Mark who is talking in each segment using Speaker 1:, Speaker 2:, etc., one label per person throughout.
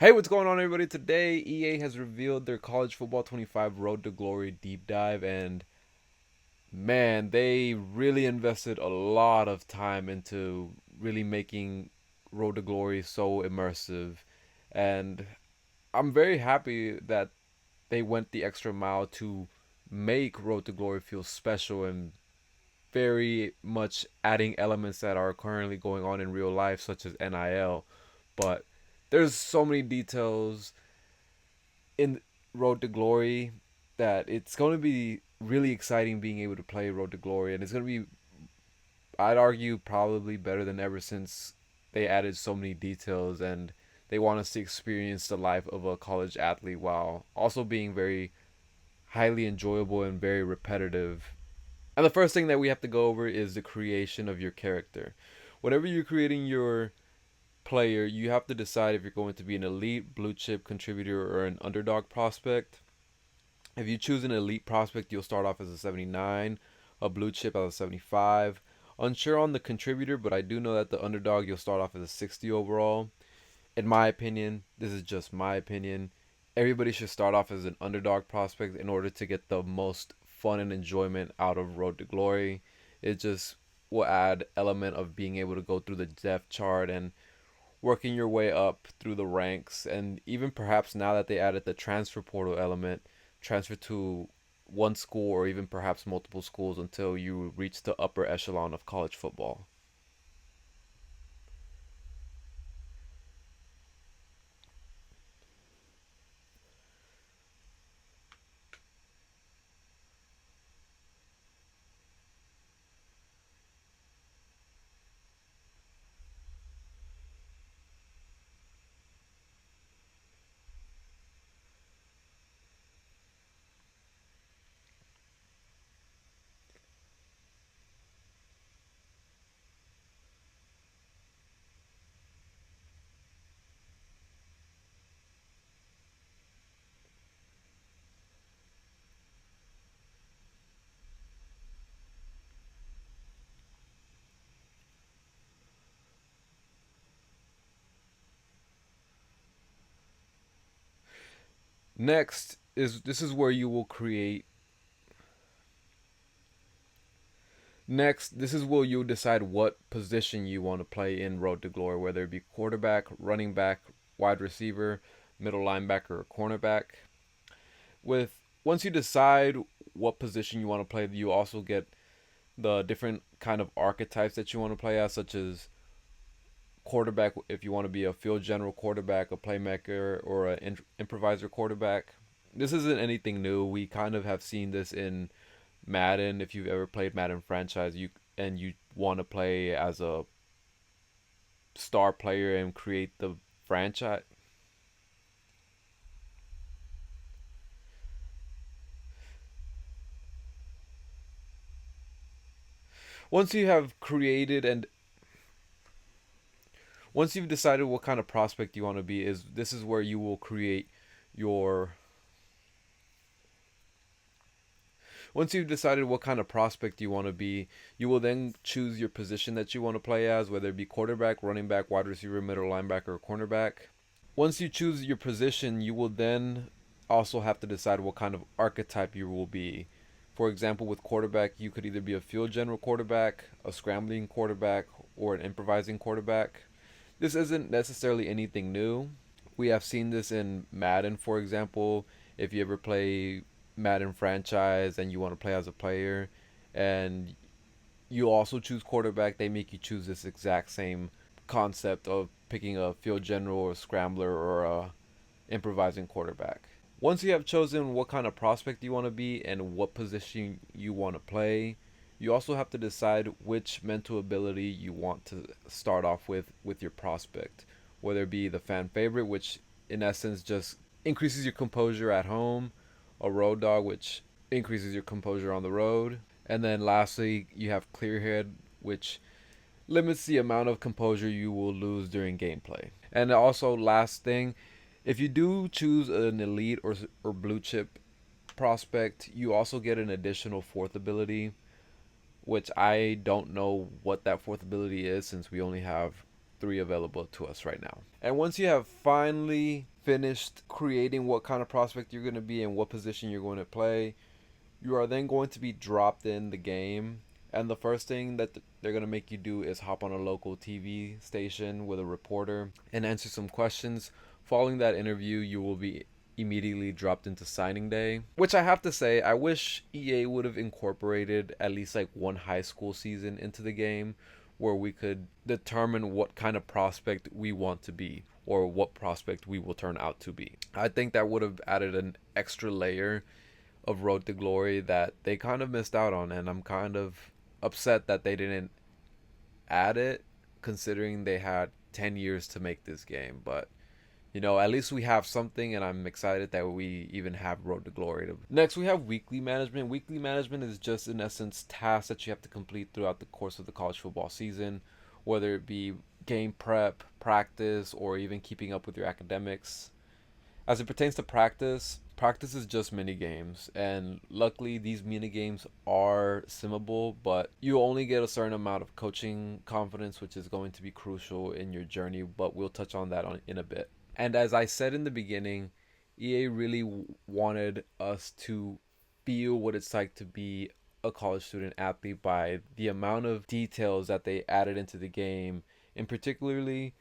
Speaker 1: Hey, what's going on, everybody? Today, EA has revealed their College Football 25 Road to Glory deep dive, and man, they really invested a lot of time into really making Road to Glory so immersive. And I'm very happy that they went the extra mile to make Road to Glory feel special and very much adding elements that are currently going on in real life, such as NIL. But there's so many details in Road to Glory that it's going to be really exciting being able to play Road to Glory, and it's going to be, I'd argue, probably better than ever since they added so many details and they want us to experience the life of a college athlete while also being very highly enjoyable and very repetitive. And the first thing that we have to go over is the creation of your character. Whenever you're creating your player, you have to decide if you're going to be an elite, blue chip contributor or an underdog prospect. If you choose an elite prospect, you'll start off as a 79, a blue chip as a 75. Unsure on the contributor, but I do know that the underdog, you'll start off as a 60 overall. In my opinion, this is just my opinion, everybody should start off as an underdog prospect in order to get the most fun and enjoyment out of Road to Glory. It just will add element of being able to go through the depth chart and working your way up through the ranks, and even perhaps now that they added the transfer portal element, transfer to one school or even perhaps multiple schools until you reach the upper echelon of college football. Next is this is where you will create Next, this is where you'll decide what position you want to play in Road to Glory, whether it be quarterback, running back, wide receiver, middle linebacker, or cornerback. With once you decide what position you want to play, you also get the different kind of archetypes that you want to play as, such as quarterback if you want to be a field general quarterback, a playmaker, or an improviser quarterback. This isn't anything new. We kind of have seen this in Madden. If you've ever played Madden franchise, you want to play as a star player and create the franchise. Once you have created and once you've decided what kind of prospect you want to be, is this is where you will create your once you've decided what kind of prospect you want to be, you will then choose your position that you want to play as, whether it be quarterback, running back, wide receiver, middle linebacker, or cornerback. Once you choose your position, you will then also have to decide what kind of archetype you will be. For example, with quarterback, you could either be a field general quarterback, a scrambling quarterback, or an improvising quarterback. This isn't necessarily anything new. We have seen this in Madden, for example. If you ever play Madden franchise and you want to play as a player, and you also choose quarterback, they make you choose this exact same concept of picking a field general or a scrambler or a improvising quarterback. Once you have chosen what kind of prospect you want to be and what position you want to play, you also have to decide which mental ability you want to start off with your prospect. Whether it be the fan favorite, which in essence just increases your composure at home, a road dog, which increases your composure on the road, and then lastly, you have clear head, which limits the amount of composure you will lose during gameplay. And also, last thing, if you do choose an elite or blue chip prospect, you also get an additional fourth ability, which I don't know what that fourth ability is since we only have three available to us right now. And once you have finally finished creating what kind of prospect you're going to be and what position you're going to play, you are then going to be dropped in the game. And the first thing that they're going to make you do is hop on a local TV station with a reporter and answer some questions. Following that interview, you will be immediately dropped into signing day. Which I have to say, I wish EA would have incorporated at least like one high school season into the game where we could determine what kind of prospect we want to be or what prospect we will turn out to be. I think that would have added an extra layer of Road to Glory that they kind of missed out on, and I'm kind of upset that they didn't add it considering they had 10 years to make this game. But at least we have something, and I'm excited that we even have Road to Glory. Next, we have weekly management. Weekly management is just, in essence, tasks that you have to complete throughout the course of the college football season, whether it be game prep, practice, or even keeping up with your academics. As it pertains to practice is just mini games, and luckily these mini games are simmable, but you only get a certain amount of coaching confidence, which is going to be crucial in your journey, but we'll touch on that in a bit. And as I said in the beginning, EA really wanted us to feel what it's like to be a college student athlete by the amount of details that they added into the game, and particularly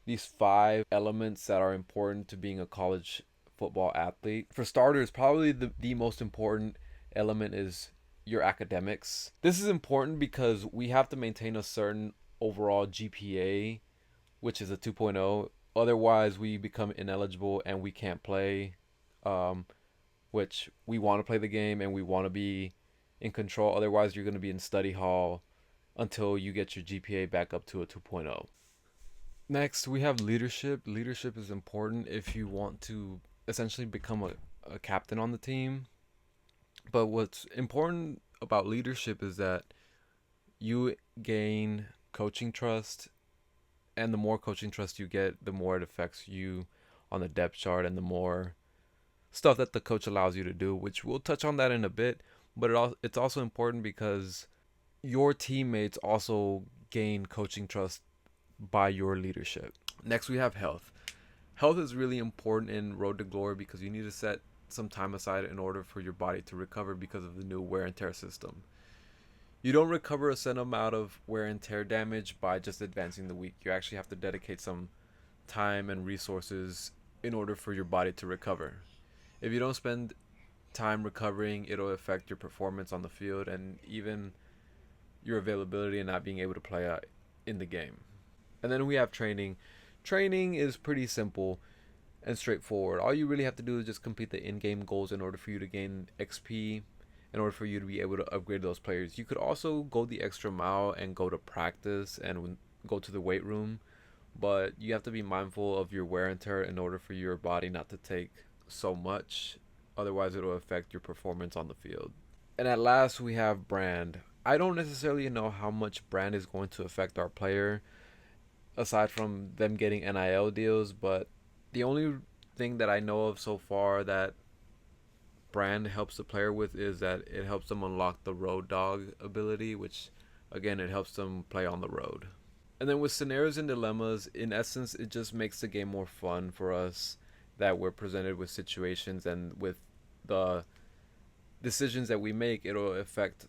Speaker 1: these 5 elements that are important to being a college football athlete. For starters, probably the most important element is your academics. This is important because we have to maintain a certain overall GPA, which is a 2.0. Otherwise, we become ineligible and we can't play, which we want to play the game and we want to be in control. Otherwise, you're going to be in study hall until you get your GPA back up to a 2.0. Next, we have leadership. Leadership is important if you want to essentially become a captain on the team. But what's important about leadership is that you gain coaching trust, and the more coaching trust you get, the more it affects you on the depth chart and the more stuff that the coach allows you to do, which we'll touch on that in a bit. But it's also important because your teammates also gain coaching trust by your leadership. Next, we have health. Health is really important in Road to Glory because you need to set some time aside in order for your body to recover because of the new wear and tear system. You don't recover a set amount of wear and tear damage by just advancing the week. You actually have to dedicate some time and resources in order for your body to recover. If you don't spend time recovering, it'll affect your performance on the field and even your availability and not being able to play in the game. And then we have training. Training is pretty simple and straightforward. All you really have to do is just complete the in-game goals in order for you to gain XP, in order for you to be able to upgrade those players. You could also go the extra mile and go to practice and go to the weight room, but you have to be mindful of your wear and tear in order for your body not to take so much. Otherwise, it'll affect your performance on the field. And at last, we have brand. I don't necessarily know how much brand is going to affect our player, aside from them getting NIL deals, but the only thing that I know of so far that brand helps the player with is that it helps them unlock the road dog ability, which again, it helps them play on the road. And then with scenarios and dilemmas, in essence, it just makes the game more fun for us that we're presented with situations, and with the decisions that we make, it'll affect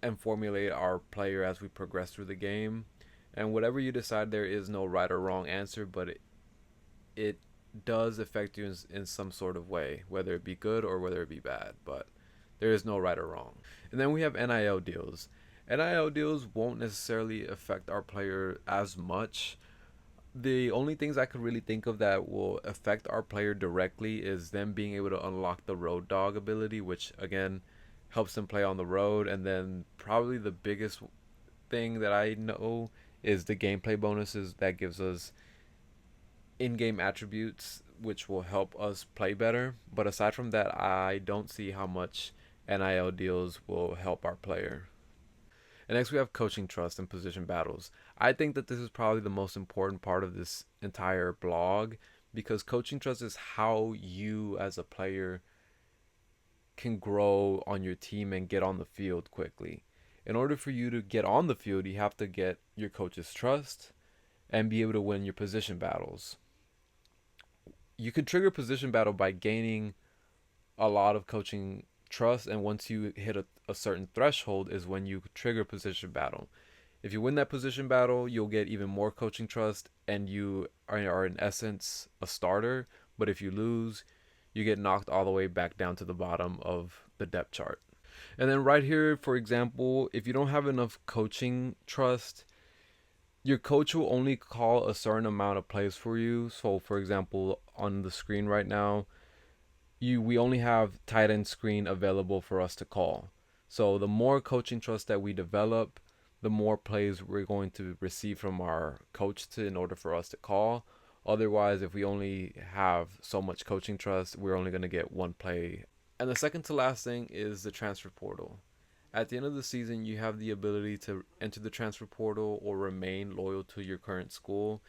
Speaker 1: and formulate our player as we progress through the game. And whatever you decide, there is no right or wrong answer, but it does affect you in some sort of way, whether it be good or whether it be bad, but there is no right or wrong. And then we have NIL deals. NIL deals won't necessarily affect our player as much. The only things I could really think of that will affect our player directly is them being able to unlock the road dog ability, which again helps them play on the road. And then probably the biggest thing that I know is the gameplay bonuses that gives us in-game attributes which will help us play better. But aside from that, I don't see how much NIL deals will help our player. And next we have coaching trust and position battles. I think that this is probably the most important part of this entire blog, because coaching trust is how you as a player can grow on your team and get on the field quickly. In order for you to get on the field, you have to get your coach's trust, and be able to win your position battles. You can trigger position battle by gaining a lot of coaching trust, and once you hit a certain threshold is when you trigger position battle. If you win that position battle, you'll get even more coaching trust, and you are in essence a starter. But if you lose, you get knocked all the way back down to the bottom of the depth chart. And then right here, for example, if you don't have enough coaching trust, your coach will only call a certain amount of plays for you. So for example, on the screen right now, we only have tight end screen available for us to call. So the more coaching trust that we develop, the more plays we're going to receive from our coach in order for us to call. Otherwise, if we only have so much coaching trust, we're only going to get one play. And the second to last thing is the transfer portal. At the end of the season, you have the ability to enter the transfer portal or remain loyal to your current school.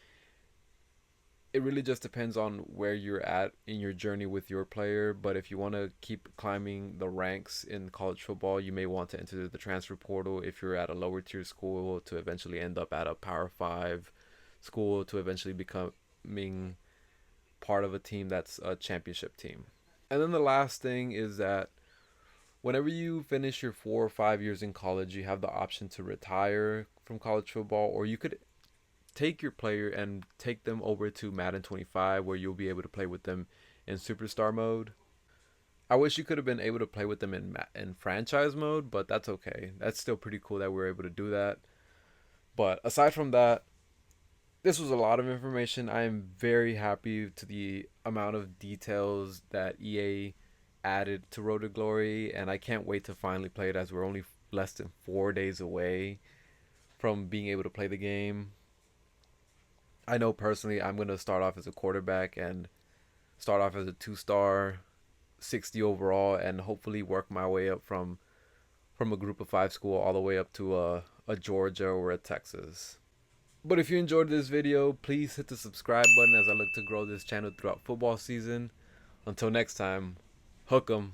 Speaker 1: It really just depends on where you're at in your journey with your player. But if you want to keep climbing the ranks in college football, you may want to enter the transfer portal if you're at a lower tier school to eventually end up at a Power 5 school to eventually becoming part of a team that's a championship team. And then the last thing is that whenever you finish your 4 or 5 years in college, you have the option to retire from college football, or you could take your player and take them over to Madden 25 where you'll be able to play with them in superstar mode. I wish you could have been able to play with them in franchise mode, but that's okay. That's still pretty cool that we're able to do that. But aside from that, this was a lot of information. I am very happy to the amount of details that EA added to Road to Glory, and I can't wait to finally play it as we're only less than 4 days away from being able to play the game. I know personally I'm going to start off as a quarterback and start off as a 2-star, 60 overall, and hopefully work my way up from a group of 5 school all the way up to a Georgia or a Texas. But if you enjoyed this video, please hit the subscribe button as I look to grow this channel throughout football season. Until next time, hook 'em.